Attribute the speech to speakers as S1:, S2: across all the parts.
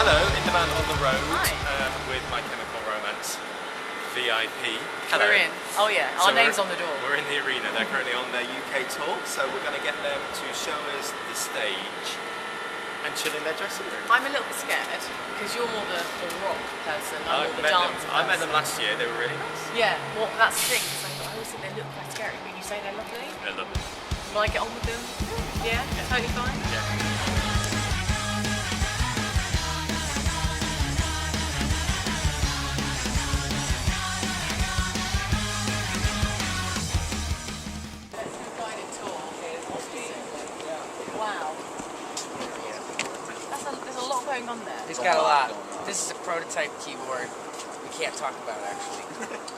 S1: Hello, InDemand on the road.
S2: Hi.
S1: With My Chemical Romance VIP. Hello.
S2: We're in. Oh yeah, our name's on the door.
S1: We're in the arena. They're currently on their UK tour, so we're going to get them to show us the stage and chill in their dressing room.
S2: I'm a little bit scared because you're more the rock person. I'm more the dance person.
S1: I met them last year. They were really nice.
S2: Yeah, well that's the thing. I always think they look quite scary, but you say they're lovely.
S1: They're lovely.
S2: Will I get on with them? Yeah, totally fine.
S1: Yeah.
S2: Wow. There's a lot going on there.
S3: He's got a lot. This is a prototype keyboard. We can't talk about it actually.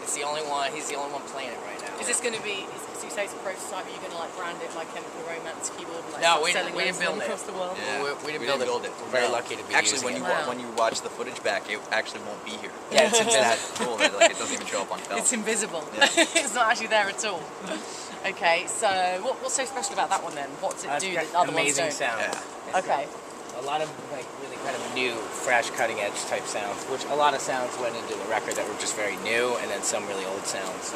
S3: It's the only one. He's the only one playing it right now.
S2: Is this going to be? So you say it's a prototype. Are you going to like brand it My Chemical Romance keyboard? And, like,
S3: No, we
S2: didn't
S3: build it.
S2: Across the world?
S3: Yeah. We didn't build it. We're very lucky to be
S4: actually
S3: using
S4: when you watch the footage back, it actually won't be here.
S3: Yeah, it's
S4: that cool that like it doesn't even show up on film.
S2: It's invisible.
S4: Yeah.
S2: It's not actually there at all. Okay, so what's so special about that one then? What does it do that other ones
S3: amazing
S2: don't?
S3: sound.
S4: Yeah.
S2: Okay.
S3: A lot of like really kind of new, fresh, cutting edge type sounds, which a lot of sounds went into the record that were just very new, and then some really old sounds. So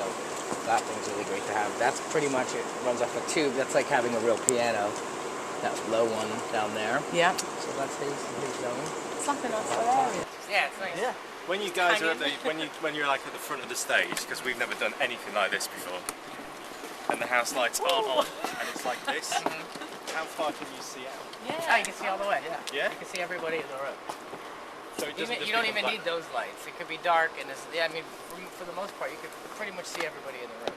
S3: that thing's really great to have. That's pretty much it. It runs off a tube. That's like having a real piano. That low one down there.
S2: Yeah.
S3: So that's his going.
S2: It's like a nice area. Yeah, it's nice.
S1: Yeah. When you guys are at the when you're like at the front of the stage, because we've never done anything like this before, and the house lights aren't on, and it's like this. How far can you see out?
S2: Yeah. Oh, you can see all the way.
S1: Yeah.
S3: You can see everybody in the room.
S1: So it doesn't
S3: You don't even need those lights. It could be dark, and I mean, for the most part, you could pretty much see everybody in the room.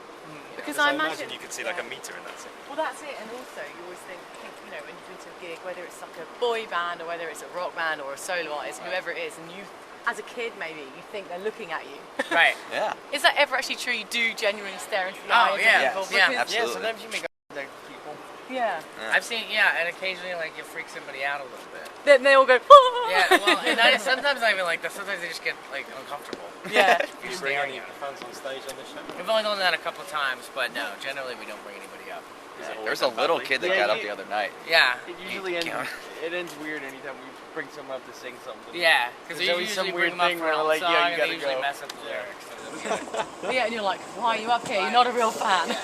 S2: Because
S1: I
S2: I imagine
S1: you could see like a meter, and that's it.
S2: Well, that's it, and also you always think, you know, when you go to a gig, whether it's like a boy band or whether it's a rock band or a solo artist, whoever it is, and you, as a kid maybe, you think they're looking at you.
S3: Right.
S4: Yeah.
S2: Is that ever actually true? You do genuinely stare into the eyes of people?
S3: Yeah,
S4: absolutely.
S3: Yeah, sometimes you make other people.
S2: Yeah.
S3: I've seen, and occasionally like you freak somebody out a little bit.
S2: Then they all go,
S3: Yeah, well, and sometimes not even like that. Sometimes they just get like uncomfortable.
S2: Yeah.
S1: Do you bring any fans on stage on this show?
S3: We've only done that a couple of times, but no, generally we don't bring anybody up.
S4: There's a little kid that got up the other night.
S3: Yeah.
S5: It usually ends weird anytime we bring someone up to sing something.
S3: Yeah, because
S5: There's
S3: they
S5: always
S3: usually
S5: some
S3: bring
S5: weird
S3: them up
S5: thing
S3: for
S5: where
S3: an
S5: we're like,
S3: song,
S5: yeah, you
S3: and they
S5: gotta
S3: usually
S5: go.
S3: mess up the lyrics.
S2: yeah, and you're like, why are you up here? You're not a real fan.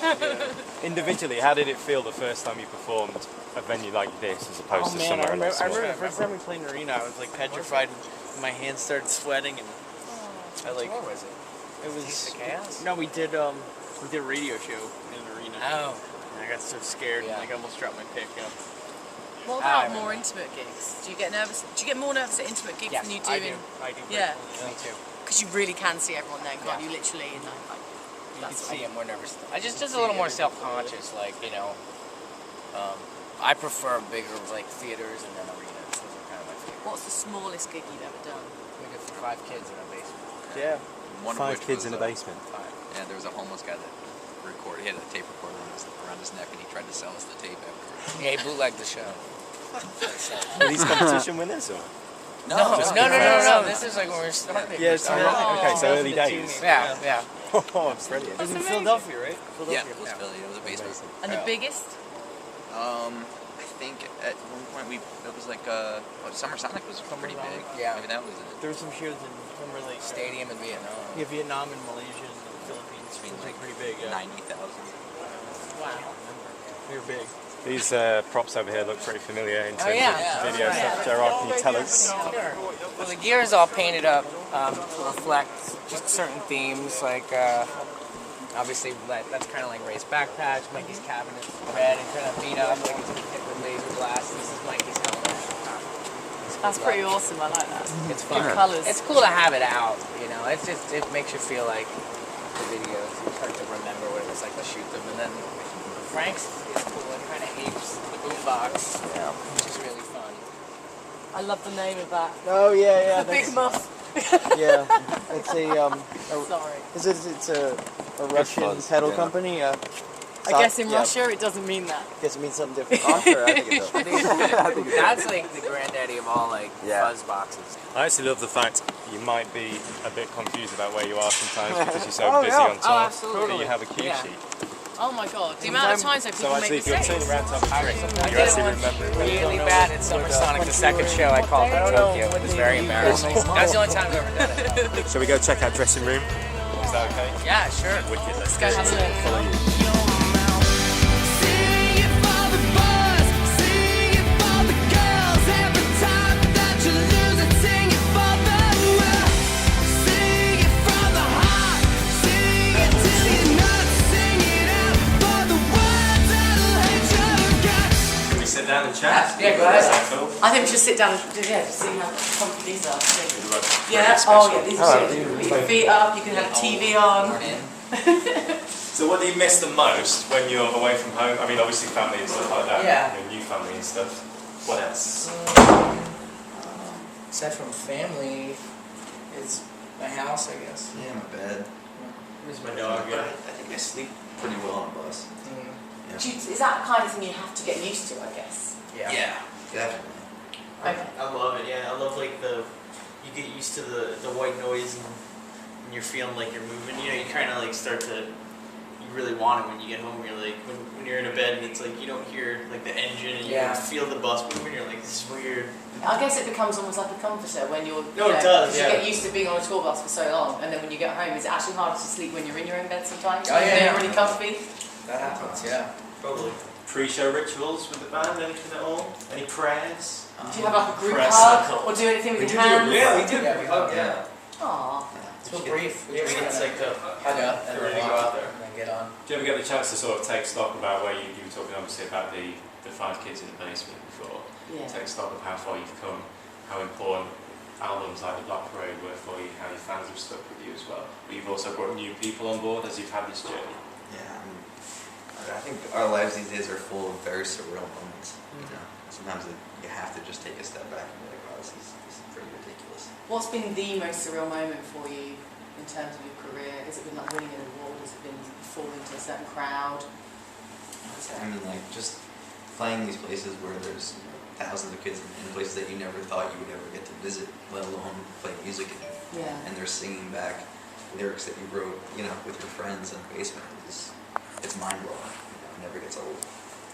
S6: Individually, how did it feel the first time you performed a venue like this as opposed to somewhere else?
S5: I remember the first time we played in an arena, I was like petrified, and my hands started sweating, and I like.
S3: What was it?
S5: It was
S3: Taste of Chaos?
S5: No, we did a radio show in an arena.
S3: Oh.
S5: And I got so scared, and
S3: Yeah.
S5: like I almost dropped my pick.
S2: What about more intimate gigs? Do you get nervous? Do you get more nervous at intimate gigs than you do in?
S5: I do.
S2: Yeah.
S3: Me too.
S2: Because you really can see everyone then, can't you? Literally, and like
S3: I get more nervous. I just a little more self-conscious, like, you know. I prefer bigger like theaters and then arenas. Those are kind of my favorite.
S2: What's the smallest gig you've ever done?
S3: We did for 5 kids in a basement.
S5: Yeah.
S4: One of
S6: 5
S4: which
S6: kids
S4: was,
S6: in a basement.
S4: Yeah, there was a homeless guy that recorded. He had a tape recorder around his neck, and he tried to sell us the tape afterwards.
S3: Yeah, he bootlegged the show.
S6: Are these competition winners or?
S3: No. This is like when we're starting.
S5: Yeah, it's
S6: Okay, so early days.
S3: Yeah.
S6: Oh, brilliant.
S5: It was in Philadelphia, right?
S4: Yeah, it was Philly. It was a basement.
S2: And the biggest?
S4: I think at one point it was like Summer Sonic was pretty big.
S3: Yeah.
S4: Maybe that was it.
S5: There were some shows in remember like
S3: Stadium in Vietnam.
S5: yeah, Vietnam and Malaysia and the Philippines.
S4: I mean,
S5: It was
S4: like
S5: pretty big. Yeah.
S4: 90,000.
S2: Wow.
S5: We were big.
S6: These props over here look pretty familiar in terms
S2: yeah.
S6: of video stuff. Gerard, can you tell us?
S3: Well, the gear is all painted up to reflect just certain themes, like obviously that's kind of like Ray's backpatch, Mikey's cabinet, red and kind of beat up, like it's hit with laser glass. This is Mikey's helmet.
S2: That's pretty awesome. I like that.
S3: It's fun.
S2: Good colours.
S3: It's cool to have it out, you know. It's just it makes you feel like the videos. You start to remember what it was like to shoot them, and then Frank's is cool. It kind of apes the boombox, which is really fun.
S2: I love the name of that.
S5: Oh yeah,
S2: The Big Muff.
S5: Yeah, it's a
S2: Sorry.
S5: it's a Russian pedal company.
S2: I guess in Russia it doesn't mean that.
S5: I guess it means something different.
S4: I'm sure, I think it does.
S3: That's like the granddaddy of all like fuzz boxes.
S6: I actually love the fact you might be a bit confused about where you are sometimes because you're so busy on tour.
S3: Oh, absolutely.
S6: But you have a cue sheet.
S2: Oh my god, the amount of times that people
S6: So actually,
S2: make
S6: if you're
S2: mistakes.
S6: turning around to have a drink,
S3: I
S6: you
S3: did
S6: actually
S3: it
S6: remember it.
S3: really bad at Summer Sonic, the second show I called in Tokyo. It was very embarrassing. That's the only time I've ever done it.
S6: Shall we go check out dressing room? Is that okay?
S3: Yeah, sure.
S6: Wicked.
S2: Let's go have a look.
S6: Follow you. Can we sit down and chat?
S3: Yeah, go ahead.
S2: I think we should sit down and just see how comfy these are.
S6: Yeah.
S2: Yeah, oh yeah, these are good. Put your feet up, you can have TV on.
S6: So what do you miss the most when you're away from home? I mean, obviously family and stuff like that.
S3: Yeah.
S6: Your new family and stuff. What else?
S3: Aside from family, it's my house, I guess.
S4: Yeah, my bed.
S5: Where's my dog?
S4: I think I sleep pretty well on a bus. Yeah.
S2: Is that the kind of thing you have to get used to, I guess?
S3: Yeah.
S4: Definitely.
S2: Okay.
S5: I love it. Yeah, I love like you get used to the white noise and you're feeling like you're moving. You know, you kind of like start to. You really want it when you get home. You're like when you're in a bed and it's like you don't hear like the engine and you
S3: Yeah.
S5: don't feel the bus moving. You're like this is weird.
S2: I guess it becomes almost like a comforter when you're.
S5: No, it does,
S2: You
S5: yeah.
S2: get used to being on a tour bus for so long, and then when you get home, is it actually harder to sleep when you're in your own bed sometimes?
S3: Oh, yeah,
S2: You're
S3: yeah.
S2: really comfy.
S3: That happens, yeah.
S5: Totally.
S6: Pre-show rituals with the band? Anything at all? Any prayers?
S2: Do you have like a group
S6: Press
S2: hug
S6: circle.
S2: or do anything with
S4: We
S2: your
S4: do do a
S2: hands?
S4: group
S5: Yeah, we do.
S3: Yeah, we
S5: Oh,
S3: hug,
S5: yeah.
S2: Aww.
S3: It's real brief.
S5: Yeah, we get psyched up.
S3: Hug up and
S5: Ready
S3: then
S5: to go out there.
S3: and then get on.
S6: Do you ever get the chance to sort of take stock about where you were talking obviously about the 5 kids in the basement before?
S2: Yeah.
S6: Take stock of how far you've come, how important albums like The Black Parade were for you, how your fans have stuck with you as well. But you've also brought new people on board as you've had this journey.
S4: Yeah, I think our lives these days are full of very surreal moments. You know, sometimes you have to just take a step back and be like, wow, this is pretty ridiculous.
S2: What's been the most surreal moment for you in terms of your career? Has it been like winning an award? Has it been performing to a certain crowd?
S4: I mean, like just playing these places where there's thousands of kids in places that you never thought you would ever get to visit, let alone play music in.
S2: Yeah.
S4: And they're singing back lyrics that you wrote, you know, with your friends in the basement. It's mind blowing. It never gets old.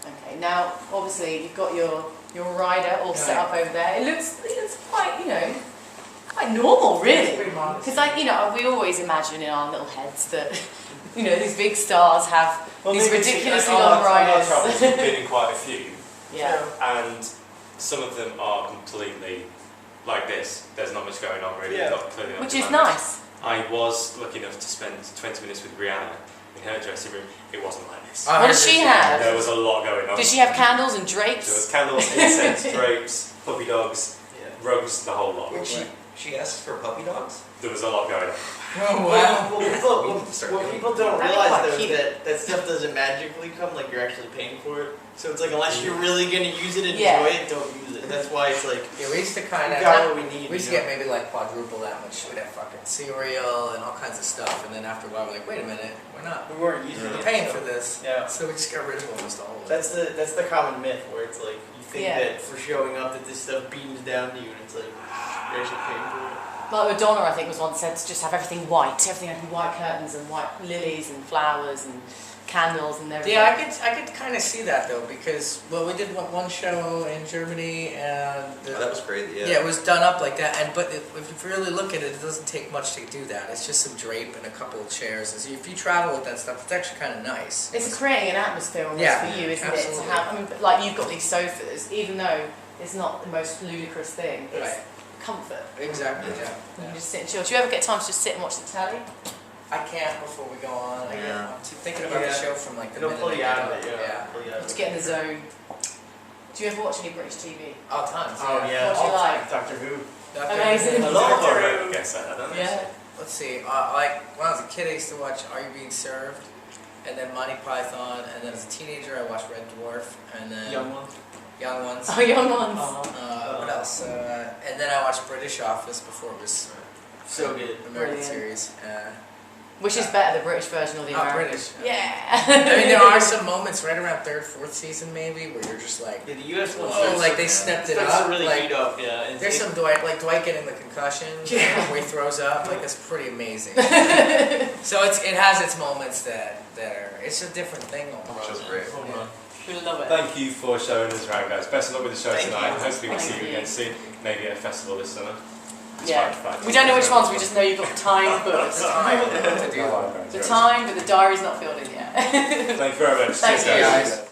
S2: Okay. Now, obviously, you've got your rider all set up over there. It looks quite, quite normal, really.
S3: Pretty modest.
S2: Because, like, we always imagine in our little heads that, these big stars have these ridiculously long riders.
S6: You've been in quite a few,
S2: Yeah.
S6: and some of them are completely like this. There's not much going on really.
S5: Yeah.
S6: Not clearly
S2: Which is
S6: undemanded.
S2: nice.
S6: I was lucky enough to spend 20 minutes with Rihanna in her dressing room. It wasn't like this.
S2: What does she have?
S6: There was a lot going on.
S2: Did she have candles and
S6: There was
S2: drapes?
S6: candles, incense, drapes, puppy dogs,
S5: Yeah.
S6: rugs, the whole lot.
S4: She asked for puppy dogs?
S6: There was a lot going on.
S3: Oh, wow.
S5: What people don't
S2: That'd be
S5: realize
S2: quite
S5: though
S2: cute.
S5: is that stuff doesn't magically come like you're actually paying for it. So it's like unless you're really gonna use it and
S2: Yeah.
S5: enjoy it, don't use it. That's why it's like
S3: Yeah, we used to kind
S5: we
S3: of.
S5: got what we need.
S3: We used to get maybe like quadruple that much. We'd have fucking cereal and all kinds of stuff, and then after a while we're like, wait a minute, we're not.
S5: We weren't using
S3: We're
S5: it.
S3: paying
S5: so-
S3: for this.
S5: Yeah.
S3: So we just got rid of almost all of it.
S5: That's the common myth where it's like you think
S2: Yeah.
S5: that for showing up that this stuff beams down to you and it's like you're actually paying for it.
S2: Like Madonna, I think, was once said to just have everything white. Everything had white curtains and white lilies and flowers and candles and everything.
S3: Yeah, I could kind of see that though, because we did one show in Germany and
S4: Oh, that was crazy, yeah.
S3: yeah, it was done up like that. But if you really look at it, it doesn't take much to do that. It's just some drape and a couple of chairs. And so if you travel with that stuff, it's actually kind of nice.
S2: It's creating an atmosphere almost
S3: Yeah,
S2: for you, isn't
S3: absolutely.
S2: it? To have, like you've got these sofas, even though it's not the most ludicrous thing, it's
S3: Right.
S2: comfort.
S3: Exactly.
S2: You
S3: Yeah.
S2: can just sit and chill. Do you ever get time to just sit and watch the telly?
S3: I can't before we go on.
S4: Yeah.
S3: I'm thinking about the
S5: Yeah.
S3: show from like the
S5: It'll
S3: minute
S5: pull
S3: I
S5: you
S3: get
S5: out of
S3: up.
S5: it, yeah. Pull you out of
S2: To
S5: it.
S2: get in the zone. Do you ever watch any British TV?
S3: Oh, tons.
S5: Oh yeah.
S2: What do you
S5: all
S2: like?
S5: time. Doctor Who.
S2: Amazing.
S6: A lot of
S5: Doctor
S6: horror,
S5: Who.
S6: I guess. I don't know.
S2: Yeah.
S3: Let's see. Like when I was a kid, I used to watch Are You Being Served, and then Monty Python, and then as a teenager, I watched Red Dwarf, and then
S5: Young one.
S3: Young Ones.
S2: Oh, young ones.
S3: What else? And then I watched British Office before it was
S5: So good.
S3: American
S2: Brilliant.
S3: series.
S2: Which is better, the British version or the American?
S3: British.
S2: Yeah.
S3: I mean, there are some moments right around third, fourth season maybe where you're just like,
S5: Yeah, the US one.
S3: whoa, like they stepped it
S5: starts
S3: up.
S5: to really
S3: like,
S5: heat up, yeah. And
S3: there's some Dwight getting the concussion,
S2: Yeah.
S3: where he throws up, like that's pretty amazing. So it has its moments that are, it's a different thing almost.
S4: Which was great.
S3: Yeah.
S2: We love it.
S6: Thank you for showing us around, guys. Best of luck with the show
S5: Thank
S6: tonight.
S5: you.
S6: Hopefully we'll see
S2: Thank
S6: you
S2: you.
S6: again soon. Maybe at a festival this summer. It's
S2: Yeah.
S6: fine.
S2: We don't know which ones, we just know you've got the time booked.
S3: To do.
S2: The time, but the diary's not filled in yet.
S6: Thank you very much.
S2: Thank
S6: Cheers,
S2: you.
S6: guys.
S3: Guys.